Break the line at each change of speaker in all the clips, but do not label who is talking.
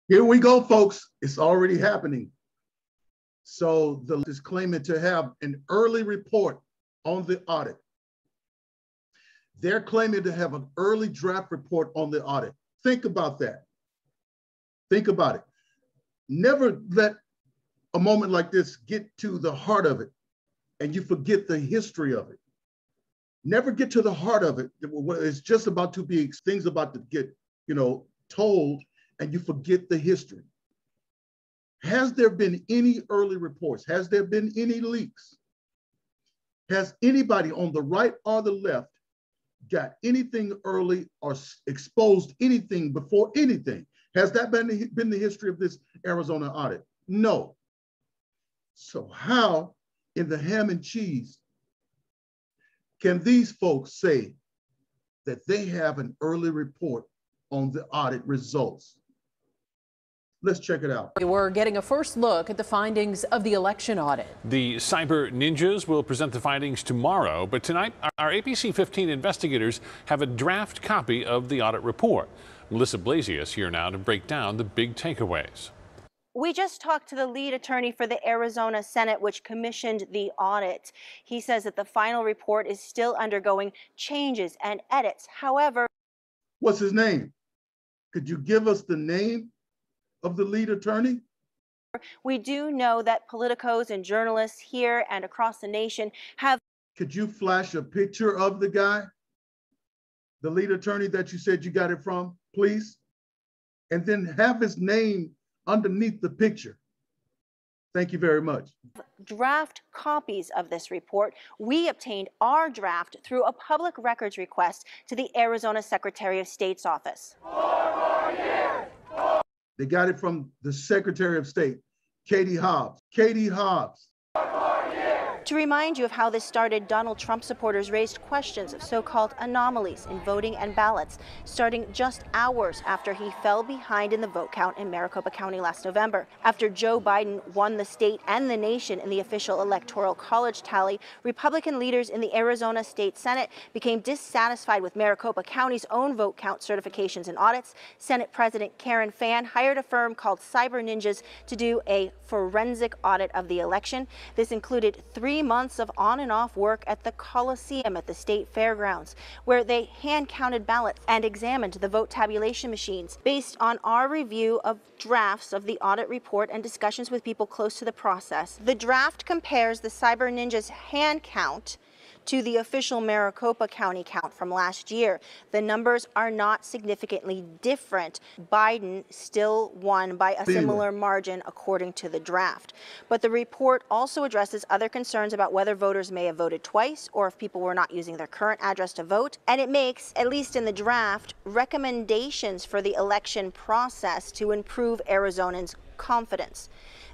Here we go, folks. It's already happening. So the is claiming to have an early report on the audit. They're claiming to have an early draft report on the audit. Think about that. Think about it. Never let a moment like this get to the heart of it and you forget the history of it. Never get to the heart of it. It's just about to be things about to get, told, and you forget the history. Has there been any early reports? Has there been any leaks? Has anybody on the right or the left got anything early or exposed anything before anything? Has that been the history of this Arizona audit? No. So how in the ham and cheese can these folks say that they have an early report on the audit results? Let's check it out.
We're getting a first look at the findings of the election audit.
The cyber ninjas will present the findings tomorrow, but tonight our ABC 15 investigators have a draft copy of the audit report. Melissa Blasius here now to break down the big takeaways.
We just talked to the lead attorney for the Arizona Senate, which commissioned the audit. He says that the final report is still undergoing changes and edits. However,
what's his name? Could you give us the name of the lead attorney?
We do know that politicos and journalists here and across the nation have.
Could you flash a picture of the guy, the lead attorney that you said you got it from, please? And then have his name underneath the picture. Thank you very much.
Draft copies of this report. We obtained our draft through a public records request to the Arizona Secretary of State's office.
4 more years. They got it from the Secretary of State, Katie Hobbs. Katie Hobbs. 4 more years.
To remind you of how this started, Donald Trump supporters raised questions of so-called anomalies in voting and ballots, starting just hours after he fell behind in the vote count in Maricopa County last November. After Joe Biden won the state and the nation in the official Electoral College tally, Republican leaders in the Arizona State Senate became dissatisfied with Maricopa County's own vote count certifications and audits. Senate President Karen Fann hired a firm called Cyber Ninjas to do a forensic audit of the election. This included 3 months of on and off work at the Coliseum at the state fairgrounds, where they hand counted ballots and examined the vote tabulation machines. Based on our review of drafts of the audit report and discussions with people close to the process, the draft compares the Cyber Ninjas hand count to the official Maricopa County count from last year. The numbers are not significantly different. Biden still won by a similar margin according to the draft. But the report also addresses other concerns about whether voters may have voted twice or if people were not using their current address to vote. And it makes, at least in the draft, recommendations for the election process to improve Arizonans' confidence.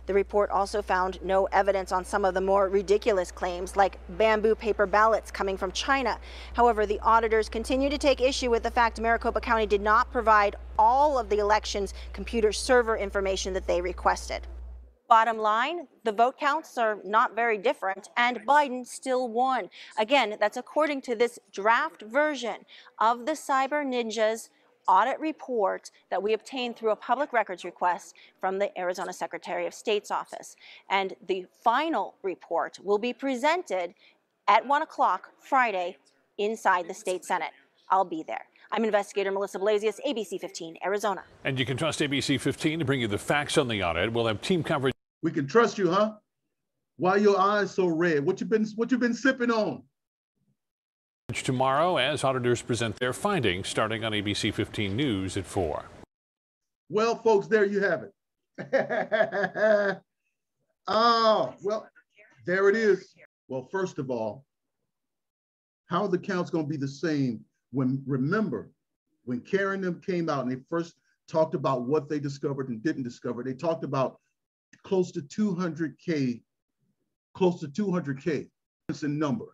The report also found no evidence on some of the more ridiculous claims, like bamboo paper ballots coming from China. However, the auditors continue to take issue with the fact Maricopa County did not provide all of the election's computer server information that they requested. Bottom line, the vote counts are not very different, and Biden still won. Again, that's according to this draft version of the Cyber Ninjas audit report that we obtained through a public records request from the Arizona Secretary of State's office. And the final report will be presented at 1 o'clock Friday inside the state Senate. I'll be there. I'm investigator Melissa Blasius, ABC 15, Arizona.
And you can trust ABC 15 to bring you the facts on the audit. We'll have team coverage.
We can trust you, huh? Why your eyes so red? What you been sipping on?
Tomorrow as auditors present their findings starting on ABC 15 News at 4.
Well, folks, there you have it. Oh, well, there it is. Well, first of all, how are the counts going to be the same when, remember, when Karen and them came out and they first talked about what they discovered and didn't discover, they talked about close to 200K in number.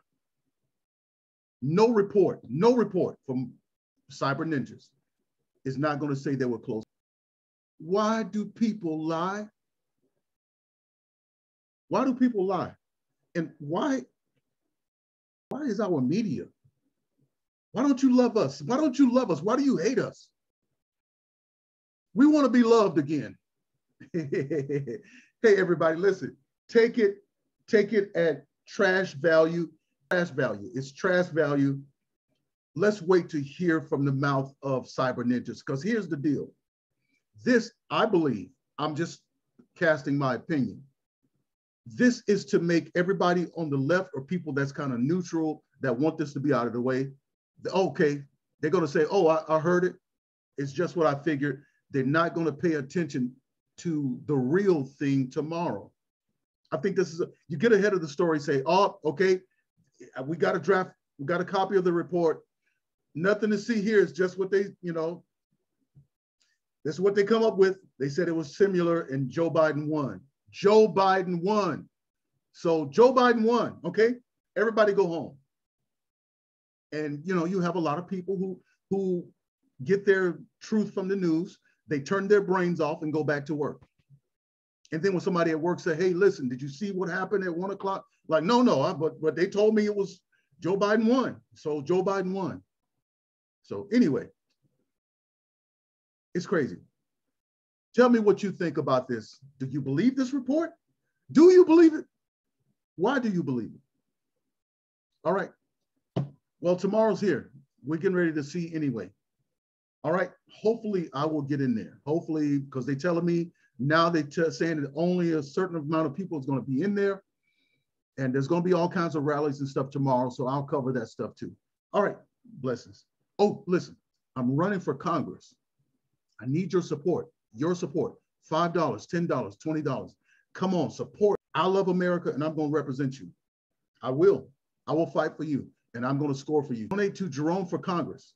No report from Cyber Ninjas is not going to say they were close. Why do people lie? Why do people lie? And why is our media? Why don't you love us? Why don't you love us? Why do you hate us? We want to be loved again. Hey, everybody, listen, take it at trash value. Trash value. It's trash value. Let's wait to hear from the mouth of cyber ninjas, because here's the deal. This, I believe, I'm just casting my opinion. This is to make everybody on the left, or people that's kind of neutral, that want this to be out of the way. Okay, they're going to say, oh, I heard it. It's just what I figured. They're not going to pay attention to the real thing tomorrow. I think this is, you get ahead of the story, say, oh, okay, we got a draft, we got a copy of the report. Nothing to see here. It's just what they, this is what they come up with. They said it was similar and Joe Biden won. Joe Biden won. So Joe Biden won, okay? Everybody go home. And, you have a lot of people who get their truth from the news. They turn their brains off and go back to work. And then when somebody at work say, hey, listen, did you see what happened at 1 o'clock? Like, no, but they told me it was Joe Biden won. So Joe Biden won. So anyway, it's crazy. Tell me what you think about this. Do you believe this report? Do you believe it? Why do you believe it? All right. Well, tomorrow's here. We're getting ready to see anyway. All right. Hopefully I will get in there. Hopefully, because they're telling me now they're saying that only a certain amount of people is going to be in there. And there's going to be all kinds of rallies and stuff tomorrow. So I'll cover that stuff too. All right. Blessings. Oh, listen, I'm running for Congress. I need your support. Your support. $5, $10, $20. Come on, support. I love America and I'm going to represent you. I will. I will fight for you and I'm going to score for you. Donate to Jerone for Congress.